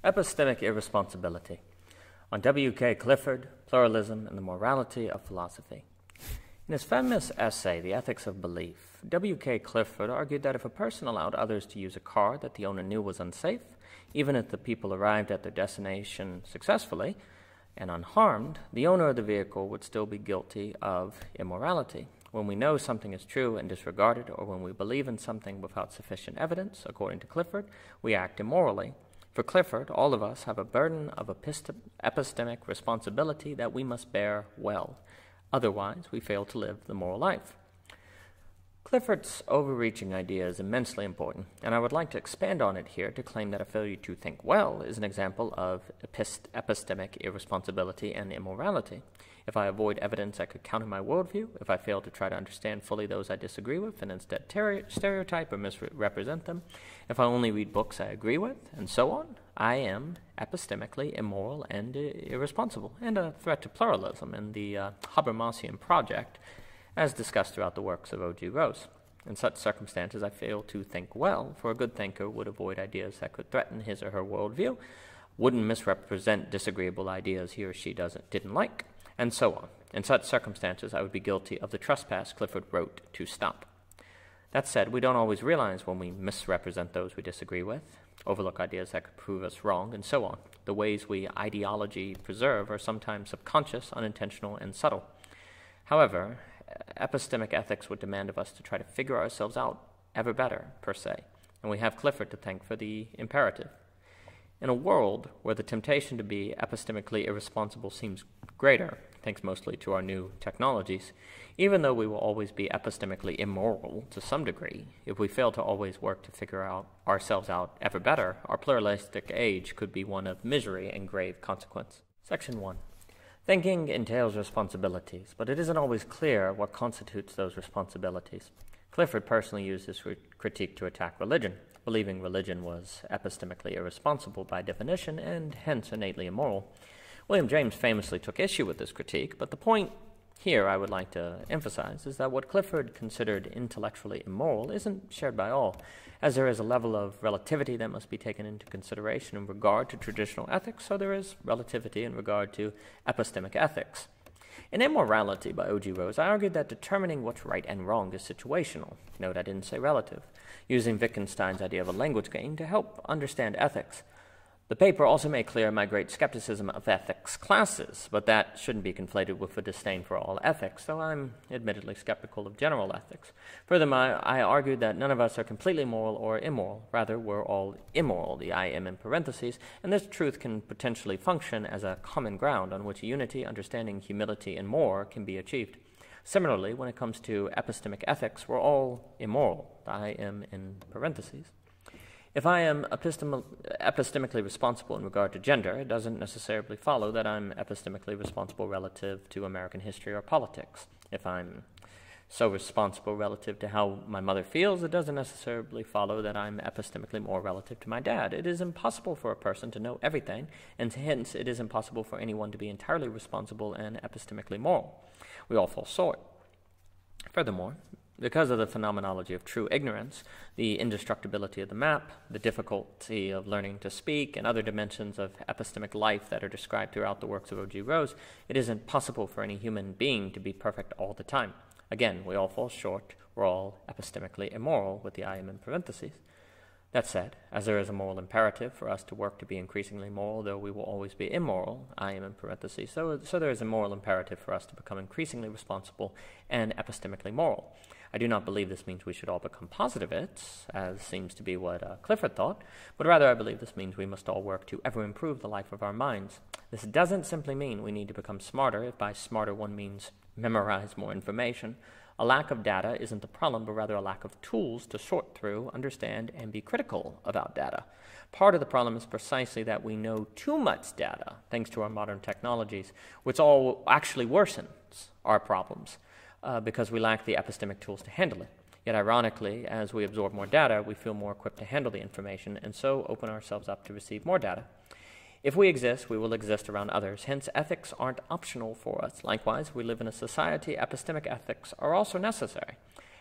Epistemic Irresponsibility, on W.K. Clifford, Pluralism, and the Morality of Philosophy. In his famous essay, The Ethics of Belief, W.K. Clifford argued that if a person allowed others to use a car that the owner knew was unsafe, even if the people arrived at their destination successfully and unharmed, the owner of the vehicle would still be guilty of immorality. When we know something is true and disregard it, or when we believe in something without sufficient evidence, according to Clifford, we act immorally. For Clifford, all of us have a burden of epistemic responsibility that we must bear well. Otherwise, we fail to live the moral life. Clifford's overreaching idea is immensely important, and I would like to expand on it here to claim that a failure to think well is an example of epistemic irresponsibility and immorality. If I avoid evidence that could counter my worldview, if I fail to try to understand fully those I disagree with and instead stereotype or misrepresent them, if I only read books I agree with, and so on, I am epistemically immoral and irresponsible, and a threat to pluralism in the Habermasian project, as discussed throughout the works of O.G. Rose. In such circumstances, I fail to think well, for a good thinker would avoid ideas that could threaten his or her worldview, wouldn't misrepresent disagreeable ideas he or she didn't like, and so on. In such circumstances, I would be guilty of the trespass Clifford wrote to stop. That said, we don't always realize when we misrepresent those we disagree with, overlook ideas that could prove us wrong, and so on. The ways we ideology preserve are sometimes subconscious, unintentional, and subtle. However, epistemic ethics would demand of us to try to figure ourselves out ever better, per se, and we have Clifford to thank for the imperative. In a world where the temptation to be epistemically irresponsible seems greater, thanks mostly to our new technologies, even though we will always be epistemically immoral to some degree, if we fail to always work to figure ourselves out ever better, our pluralistic age could be one of misery and grave consequence. Section 1. Thinking entails responsibilities, but it isn't always clear what constitutes those responsibilities. Clifford personally used this critique to attack religion, believing religion was epistemically irresponsible by definition and hence innately immoral. William James famously took issue with this critique, but the point here I would like to emphasize is that what Clifford considered intellectually immoral isn't shared by all, as there is a level of relativity that must be taken into consideration in regard to traditional ethics, so there is relativity in regard to epistemic ethics. In Immorality by O.G. Rose, I argued that determining what's right and wrong is situational. Note I didn't say relative, using Wittgenstein's idea of a language game to help understand ethics. The paper also made clear my great skepticism of ethics classes, but that shouldn't be conflated with a disdain for all ethics, though I'm admittedly skeptical of general ethics. Furthermore, I argued that none of us are completely moral or immoral. Rather, we're all immoral, the I am in parentheses, and this truth can potentially function as a common ground on which unity, understanding, humility, and more can be achieved. Similarly, when it comes to epistemic ethics, we're all immoral, the I am in parentheses. If I am epistemically responsible in regard to gender, it doesn't necessarily follow that I'm epistemically responsible relative to American history or politics. If I'm so responsible relative to how my mother feels, it doesn't necessarily follow that I'm epistemically more relative to my dad. It is impossible for a person to know everything, and hence it is impossible for anyone to be entirely responsible and epistemically moral. We all fall short. Furthermore, because of the phenomenology of true ignorance, the indestructibility of the map, the difficulty of learning to speak, and other dimensions of epistemic life that are described throughout the works of O.G. Rose, it isn't possible for any human being to be perfect all the time. Again, we all fall short. We're all epistemically immoral, with the I am in parentheses. That said, as there is a moral imperative for us to work to be increasingly moral, though we will always be immoral, I am in parentheses, so there is a moral imperative for us to become increasingly responsible and epistemically moral. I do not believe this means we should all become positivists, as seems to be what Clifford thought, but rather I believe this means we must all work to ever improve the life of our minds. This doesn't simply mean we need to become smarter, if by smarter one means memorize more information. A lack of data isn't the problem, but rather a lack of tools to sort through, understand, and be critical about data. Part of the problem is precisely that we know too much data, thanks to our modern technologies, which all actually worsens our problems. Because we lack the epistemic tools to handle it. Yet ironically, as we absorb more data, we feel more equipped to handle the information, and so open ourselves up to receive more data. If we exist, we will exist around others. Hence, ethics aren't optional for us. Likewise, we live in a society, epistemic ethics are also necessary.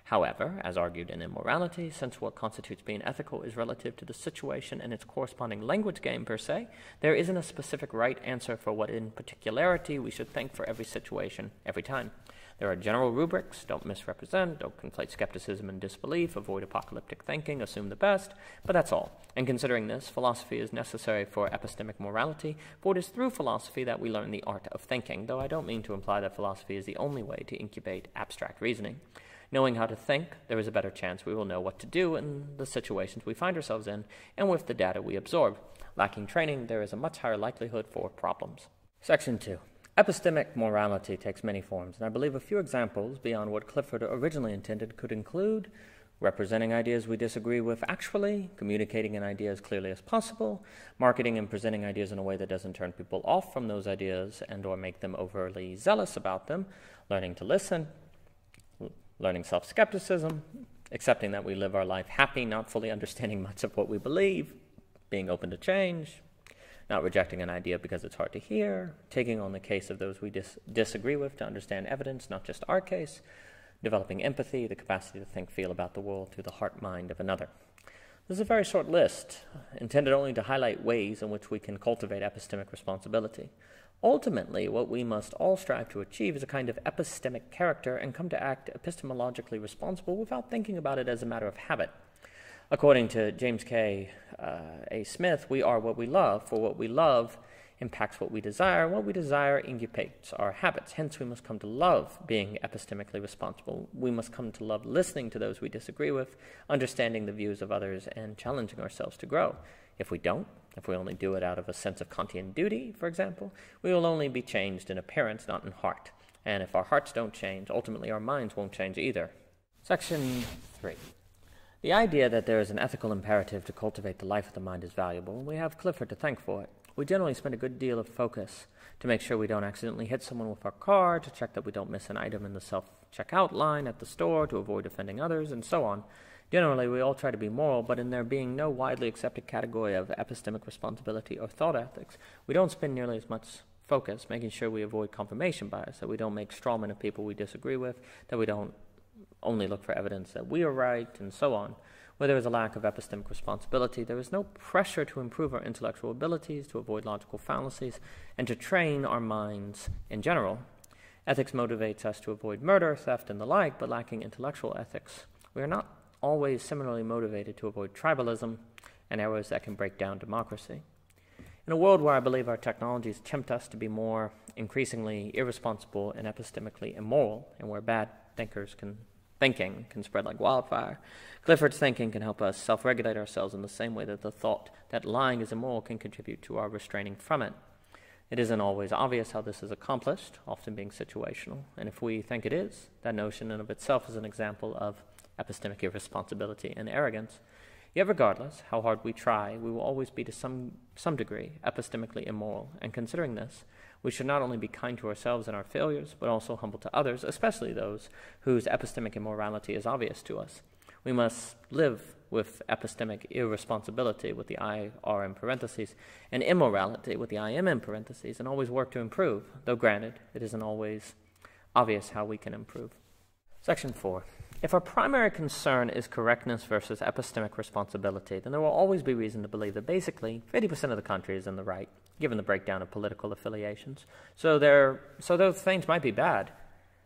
However, as argued in Immorality, since what constitutes being ethical is relative to the situation and its corresponding language game per se, there isn't a specific right answer for what in particularity we should think for every situation, every time. There are general rubrics: don't misrepresent, don't conflate skepticism and disbelief, avoid apocalyptic thinking, assume the best, but that's all. And considering this, philosophy is necessary for epistemic morality, for it is through philosophy that we learn the art of thinking, though I don't mean to imply that philosophy is the only way to incubate abstract reasoning. Knowing how to think, there is a better chance we will know what to do in the situations we find ourselves in and with the data we absorb. Lacking training, there is a much higher likelihood for problems. Section 2. Epistemic morality takes many forms, and I believe a few examples beyond what Clifford originally intended could include representing ideas we disagree with actually, communicating an idea as clearly as possible, marketing and presenting ideas in a way that doesn't turn people off from those ideas and or make them overly zealous about them, learning to listen, learning self-skepticism, accepting that we live our life happy, not fully understanding much of what we believe, being open to change, not rejecting an idea because it's hard to hear, taking on the case of those we disagree with to understand evidence, not just our case, developing empathy, the capacity to think, feel about the world through the heart-mind of another. This is a very short list, intended only to highlight ways in which we can cultivate epistemic responsibility. Ultimately, what we must all strive to achieve is a kind of epistemic character and come to act epistemologically responsible without thinking about it as a matter of habit. According to James K. A. Smith, we are what we love, for what we love impacts what we desire, and what we desire incubates our habits. Hence, we must come to love being epistemically responsible. We must come to love listening to those we disagree with, understanding the views of others, and challenging ourselves to grow. If we don't, if we only do it out of a sense of Kantian duty, for example, we will only be changed in appearance, not in heart. And if our hearts don't change, ultimately our minds won't change either. Section 3. The idea that there is an ethical imperative to cultivate the life of the mind is valuable, and we have Clifford to thank for it. We generally spend a good deal of focus to make sure we don't accidentally hit someone with our car, to check that we don't miss an item in the self-checkout line at the store, to avoid offending others, and so on. Generally, we all try to be moral, but in there being no widely accepted category of epistemic responsibility or thought ethics, we don't spend nearly as much focus making sure we avoid confirmation bias, that we don't make straw men of people we disagree with, that we don't only look for evidence that we are right, and so on. Where there is a lack of epistemic responsibility, there is no pressure to improve our intellectual abilities, to avoid logical fallacies, and to train our minds in general. Ethics motivates us to avoid murder, theft, and the like, but lacking intellectual ethics, we are not always similarly motivated to avoid tribalism and errors that can break down democracy. In a world where I believe our technologies tempt us to be more increasingly irresponsible and epistemically immoral, and where bad thinking can spread like wildfire, Clifford's thinking can help us self-regulate ourselves in the same way that the thought that lying is immoral can contribute to our restraining from it. It isn't always obvious how this is accomplished, often being situational, and if we think it is, that notion in of itself is an example of epistemic irresponsibility and arrogance. Yet regardless how hard we try, we will always be to some degree epistemically immoral, and considering this, we should not only be kind to ourselves in our failures, but also humble to others, especially those whose epistemic immorality is obvious to us. We must live with epistemic irresponsibility with the IR in parentheses, and immorality with the IM in parentheses, and always work to improve, though granted, it isn't always obvious how we can improve. Section 4. If our primary concern is correctness versus epistemic responsibility, then there will always be reason to believe that basically 50% of the country is in the right, given the breakdown of political affiliations. So those things might be bad.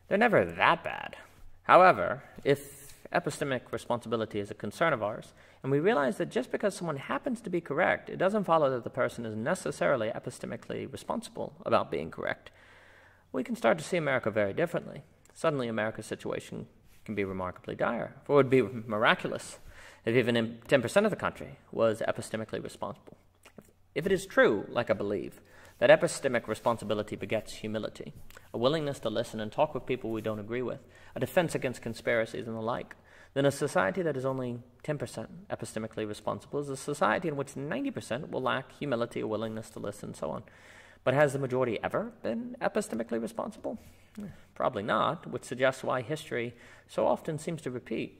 They're never that bad. However, if epistemic responsibility is a concern of ours, and we realize that just because someone happens to be correct, it doesn't follow that the person is necessarily epistemically responsible about being correct, we can start to see America very differently. Suddenly, America's situation can be remarkably dire, for it would be miraculous if even 10% of the country was epistemically responsible. If it is true, like I believe, that epistemic responsibility begets humility, a willingness to listen and talk with people we don't agree with, a defense against conspiracies and the like, then a society that is only 10% epistemically responsible is a society in which 90% will lack humility, a willingness to listen, and so on. But has the majority ever been epistemically responsible? Probably not, which suggests why history so often seems to repeat.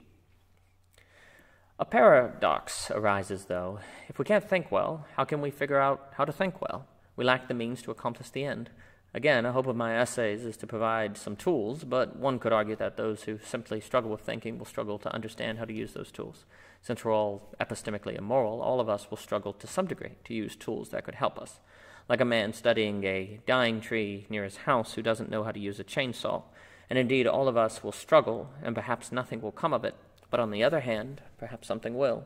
A paradox arises, though. If we can't think well, how can we figure out how to think well? We lack the means to accomplish the end. Again, a hope of my essays is to provide some tools, but one could argue that those who simply struggle with thinking will struggle to understand how to use those tools. Since we're all epistemically immoral, all of us will struggle to some degree to use tools that could help us. Like a man studying a dying tree near his house who doesn't know how to use a chainsaw. And indeed, all of us will struggle, and perhaps nothing will come of it. But on the other hand, perhaps something will.